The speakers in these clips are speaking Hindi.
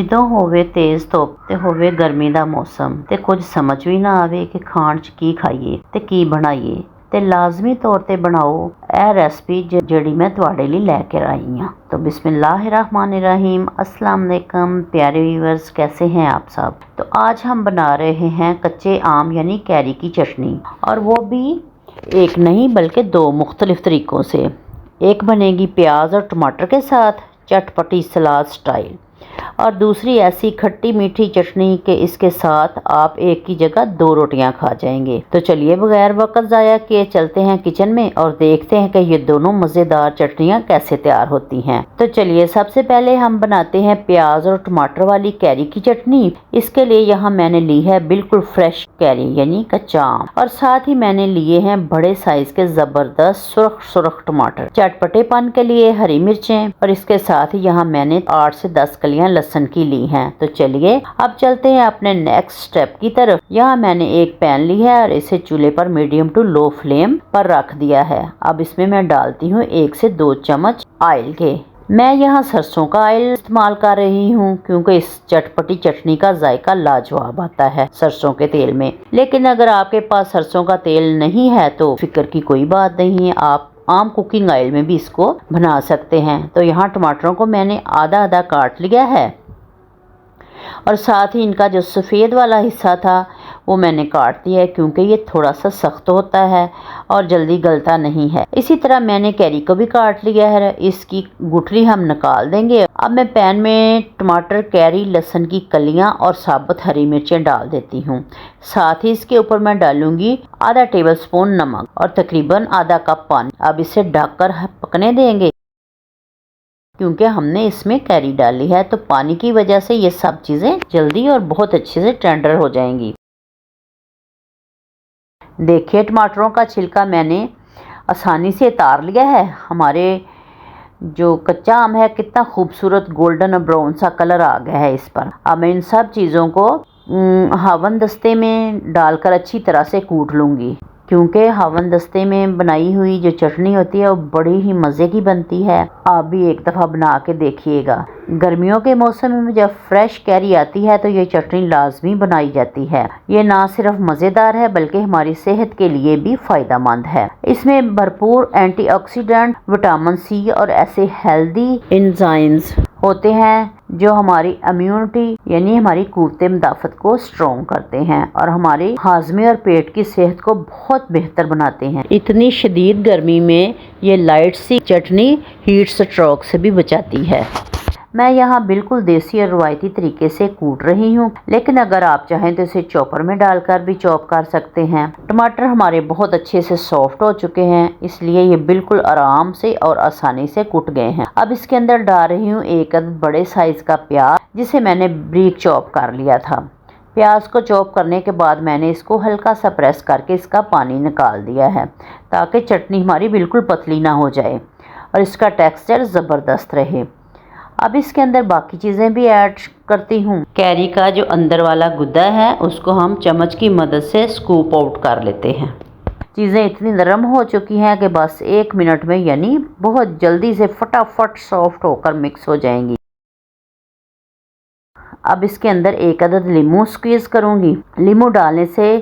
ਜਦੋਂ ਹੋਵੇ ਤੇਜ਼ ਧੁੱਪ ਤੇ ਹੋਵੇ ਗਰਮੀ ਦਾ ਮੌਸਮ ਤੇ ਕੁਝ ਸਮਝ ਵੀ ਨਾ ਆਵੇ ਕਿ ਖਾਣ 'ਚ ਕੀ ਖਾਈਏ ਤੇ ਕੀ ਬਣਾਈਏ ਤੇ ਲਾਜ਼ਮੀ ਤੌਰ ਤੇ ਬਣਾਓ ਇਹ रेसिपी ਜਿਹੜੀ मैं ਤੁਹਾਡੇ ਲਈ ਲੈ के आई हाँ। तो बिस्मिल्लाहिर्रहमानिर्रहीम, अस्सलाम वालेकुम प्यारे व्यूअर्स, कैसे हैं आप सब। तो आज हम बना रहे हैं कच्चे आम यानी कैरी की चटनी, और वो भी एक नहीं बल्कि दो मुख्तलिफ तरीक़ों से। एक बनेगी प्याज और टमाटर के साथ चटपटी सलाद स्टाइल, और दूसरी ऐसी खट्टी मीठी चटनी के इसके साथ आप एक की जगह दो रोटियां खा जाएंगे। तो चलिए बगैर वक्त ज़ाया किए चलते हैं किचन में और देखते हैं कि ये दोनों मज़ेदार चटनियां कैसे तैयार होती हैं। तो चलिए सबसे पहले हम बनाते हैं प्याज और टमाटर वाली कैरी की चटनी। इसके लिए यहाँ मैंने ली है बिल्कुल फ्रेश कैरी यानी कच्चा आम, और साथ ही मैंने लिए हैं बड़े साइज के ज़बरदस्त सुरख सुरख टमाटर, चटपटेपन के लिए हरी मिर्चें, और इसके साथ ही यहाँ मैंने 8 से 10 कलियां लहसुन की ली हैं। तो चलिए अब चलते हैं अपने नेक्स्ट स्टेप की तरफ। यहाँ मैंने एक पैन ली है और इसे चूल्हे पर मीडियम टू लो फ्लेम पर रख दिया है। अब इसमें मैं डालती हूँ 1 से 2 चम्मच ऑयल के। मैं यहाँ सरसों का ऑयल इस्तेमाल कर रही हूँ क्योंकि इस चटपटी चटनी का जायका लाजवाब आता है सरसों के तेल में। लेकिन अगर आपके पास सरसों का तेल नहीं है तो फिक्र की कोई बात नहीं है, आप आम कुकिंग ऑयल में भी इसको बना सकते हैं। तो यहाँ टमाटरों को मैंने आधा आधा काट लिया है, और साथ ही इनका जो सफ़ेद वाला हिस्सा था वो मैंने काट दिया है क्योंकि ये थोड़ा सा सख्त होता है और जल्दी गलता नहीं है। इसी तरह मैंने कैरी को भी काट लिया है, इसकी गुठली हम निकाल देंगे। अब मैं पैन में टमाटर, कैरी, लहसुन की कलियां और साबुत हरी मिर्चें डाल देती हूँ। साथ ही इसके ऊपर मैं डालूंगी आधा टेबल स्पून नमक और तकरीबन आधा कप पानी। अब इसे ढककर पकने देंगे क्योंकि हमने इसमें कैरी डाली है, तो पानी की वजह से ये सब चीज़ें जल्दी और बहुत अच्छे से टेंडर हो जाएंगी। देखिए टमाटरों का छिलका मैंने आसानी से उतार लिया है। हमारे जो कच्चा आम है कितना खूबसूरत गोल्डन और ब्राउन सा कलर आ गया है इस पर। अब मैं इन सब चीज़ों को हावन दस्ते में डालकर अच्छी तरह से कूट लूँगी, क्योंकि हावन दस्ते में बनाई हुई जो चटनी होती है वो बड़ी ही मज़े की बनती है। आप भी एक दफ़ा बना के देखिएगा। गर्मियों के मौसम में जब फ्रेश कैरी आती है तो ये चटनी लाजमी बनाई जाती है। ये ना सिर्फ मज़ेदार है बल्कि हमारी सेहत के लिए भी फ़ायदेमंद है। इसमें भरपूर एंटीऑक्सीडेंट, विटामिन सी और ऐसे हेल्दी एंजाइम्स होते हैं जो हमारी इम्यूनिटी यानी हमारी क़ुव्वत मुदाफ़त को स्ट्रॉन्ग करते हैं और हमारे हाजमे और पेट की सेहत को बहुत बेहतर बनाते हैं। इतनी शदीद गर्मी में ये लाइट सी चटनी हीट स्ट्रोक से भी बचाती है। मैं यहाँ बिल्कुल देसी और रवायती तरीके से कूट रही हूँ, लेकिन अगर आप चाहें तो इसे चॉपर में डालकर भी चॉप कर सकते हैं। टमाटर हमारे बहुत अच्छे से सॉफ्ट हो चुके हैं, इसलिए ये बिल्कुल आराम से और आसानी से कूट गए हैं। अब इसके अंदर डाल रही हूँ एक बड़े साइज का प्याज, जिसे मैंने ब्रीक चॉप कर लिया था। प्याज को चॉप करने के बाद मैंने इसको हल्का सा प्रेस करके इसका पानी निकाल दिया है, ताकि चटनी हमारी बिल्कुल पतली ना हो जाए और इसका टेक्सचर ज़बरदस्त रहे। अब इसके अंदर बाकी चीज़ें भी ऐड करती हूँ। कैरी का जो अंदर वाला गुद्दा है उसको हम चम्मच की मदद से स्कूप आउट कर लेते हैं। चीज़ें इतनी नरम हो चुकी हैं कि बस 1 मिनट में यानी बहुत जल्दी से फटाफट सॉफ्ट होकर मिक्स हो जाएंगी। अब इसके अंदर एक अदद लीमू स्क्वीज़ करूँगी। लीमू डालने से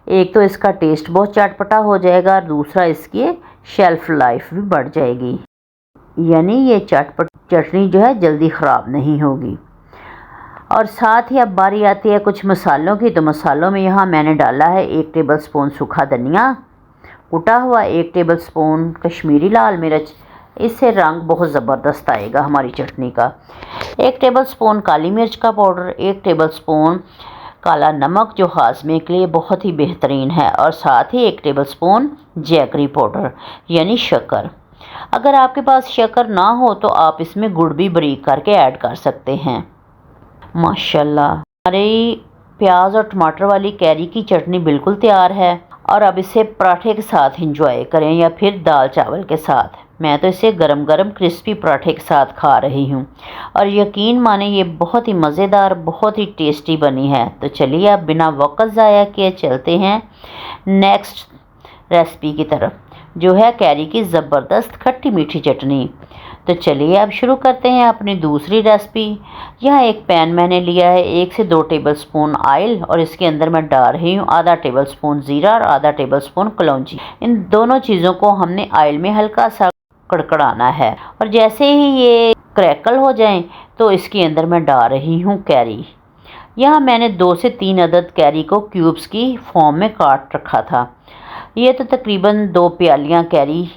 एक तो इसका टेस्ट बहुत चटपटा हो जाएगा और दूसरा इसकी शेल्फ लाइफ भी बढ़ जाएगी, यानी ये चटनी जो है जल्दी ख़राब नहीं होगी। और साथ ही अब बारी आती है कुछ मसालों की। तो मसालों में यहाँ मैंने डाला है 1 टेबल स्पून सूखा धनिया कुटा हुआ, 1 टेबल स्पून कश्मीरी लाल मिर्च, इससे रंग बहुत ज़बरदस्त आएगा हमारी चटनी का। 1 टेबल स्पून काली मिर्च का पाउडर, 1 टेबल स्पून काला नमक जो हाजमे के लिए बहुत ही बेहतरीन है, और साथ ही 1 टेबल स्पून जैगरी पाउडर यानी शक्कर। अगर आपके पास शक्कर ना हो तो आप इसमें गुड़ भी बारीक करके ऐड कर सकते हैं। माशाल्लाह हमारी प्याज और टमाटर वाली कैरी की चटनी बिल्कुल तैयार है, और अब इसे पराठे के साथ इंजॉय करें या फिर दाल चावल के साथ। मैं तो इसे गरम गरम क्रिस्पी पराठे के साथ खा रही हूँ, और यकीन माने ये बहुत ही मज़ेदार, बहुत ही टेस्टी बनी है। तो चलिए अब बिना वक्त ज़ाया किए चलते हैं नेक्स्ट रेसिपी की तरफ, जो है कैरी की ज़बरदस्त खट्टी मीठी चटनी। तो चलिए अब शुरू करते हैं अपनी दूसरी रेसिपी। यहाँ एक पैन मैंने लिया है, 1 से 2 टेबलस्पून ऑयल और इसके अंदर मैं डाल रही हूँ आधा टेबलस्पून ज़ीरा और आधा टेबलस्पून कलौंजी। इन दोनों चीज़ों को हमने ऑयल में हल्का सा कड़कड़ाना है और जैसे ही ये क्रैकल हो जाएं तो इसके अंदर मैं डाल रही हूँ कैरी। यहाँ मैंने 2 से 3 अदद कैरी को क्यूब्स की फॉर्म में काट रखा था। ये तो तकरीबन 2 प्यालियाँ कैरी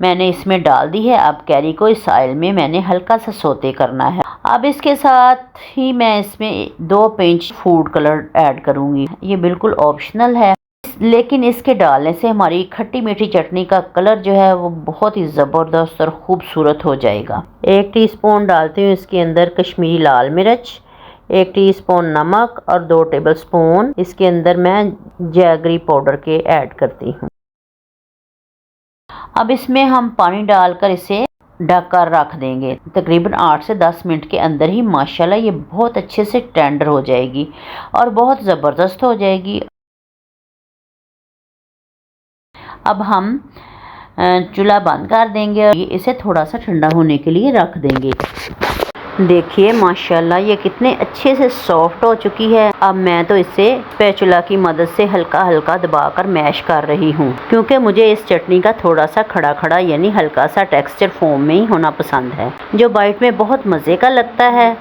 मैंने इसमें डाल दी है। अब कैरी को इस ऑयल में मैंने हल्का सा सोते करना है। अब इसके साथ ही मैं इसमें 2 पिंच फूड कलर ऐड करूँगी। ये बिल्कुल ऑप्शनल है, लेकिन इसके डालने से हमारी खट्टी मीठी चटनी का कलर जो है वो बहुत ही ज़बरदस्त और ख़ूबसूरत हो जाएगा। 1 टीस्पून डालती हूँ इसके अंदर कश्मीरी लाल मिर्च, 1 टीस्पून नमक और 2 टेबलस्पून इसके अंदर मैं जैगरी पाउडर के ऐड करती हूँ। अब इसमें हम पानी डालकर इसे ढक कर रख देंगे। तकरीबन 8 से 10 मिनट के अंदर ही माशाल्लाह ये बहुत अच्छे से टेंडर हो जाएगी और बहुत ज़बरदस्त हो जाएगी। अब हम चूल्हा बंद कर देंगे और इसे थोड़ा सा ठंडा होने के लिए रख देंगे। देखिए माशाल्लाह ये कितने अच्छे से सॉफ्ट हो चुकी है। अब मैं तो इसे स्पैचुला की मदद से हल्का हल्का दबाकर मैश कर रही हूँ, क्योंकि मुझे इस चटनी का थोड़ा सा खड़ा खड़ा यानी हल्का सा टेक्सचर फॉर्म में ही होना पसंद है, जो बाइट में बहुत मज़े का लगता है।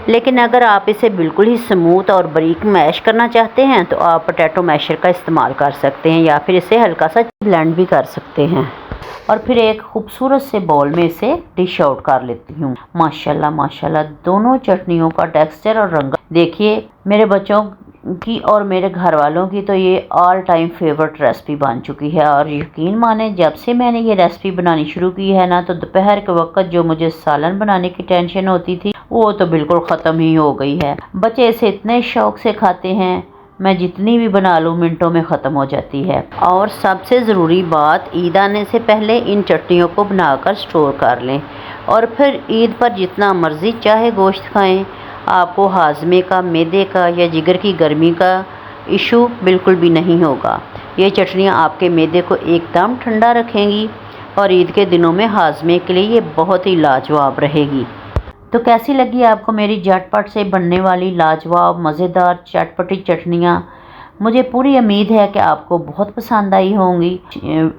लेकिन अगर आप इसे बिल्कुल ही स्मूथ और बारीक मैश करना चाहते हैं तो आप पोटैटो मैशर का इस्तेमाल कर सकते हैं या फिर इसे हल्का सा ब्लेंड भी कर सकते हैं। और फिर एक खूबसूरत से बाउल में इसे डिश आउट कर लेती हूँ। माशाल्लाह माशाल्लाह दोनों चटनियों का टेक्सचर और रंग देखिए। मेरे बच्चों की और मेरे घर वालों की तो ये ऑल टाइम फेवरेट रेसिपी बन चुकी है। और यकीन माने जब से मैंने ये रेसिपी बनानी शुरू की है ना, तो दोपहर के वक्त जो मुझे सालन बनाने की टेंशन होती थी वो तो बिल्कुल ख़त्म ही हो गई है। बच्चे इसे इतने शौक़ से खाते हैं, मैं जितनी भी बना लूँ मिनटों में ख़त्म हो जाती है। और सबसे ज़रूरी बात, ईद आने से पहले इन चटनियों को बनाकर स्टोर कर लें और फिर ईद पर जितना मर्ज़ी चाहे गोश्त खाएं, आपको हाजमे का, मैदे का या जिगर की गर्मी का इशू बिल्कुल भी नहीं होगा। ये चटनियाँ आपके मैदे को एकदम ठंडा रखेंगी और ईद के दिनों में हाजमे के लिए ये बहुत ही लाजवाब रहेगी। तो कैसी लगी आपको मेरी झटपट से बनने वाली लाजवाब मज़ेदार चटपटी चटनियाँ? मुझे पूरी उम्मीद है कि आपको बहुत पसंद आई होंगी।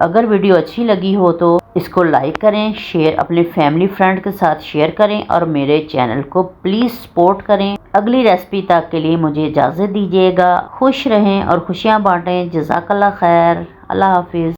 अगर वीडियो अच्छी लगी हो तो इसको लाइक करें, शेयर अपने फैमिली फ्रेंड के साथ शेयर करें और मेरे चैनल को प्लीज़ सपोर्ट करें। अगली रेसिपी तक के लिए मुझे इजाज़त दीजिएगा। खुश रहें और खुशियाँ बांटें। जज़ाकल्लाह खैर। अल्लाह हाफिज़।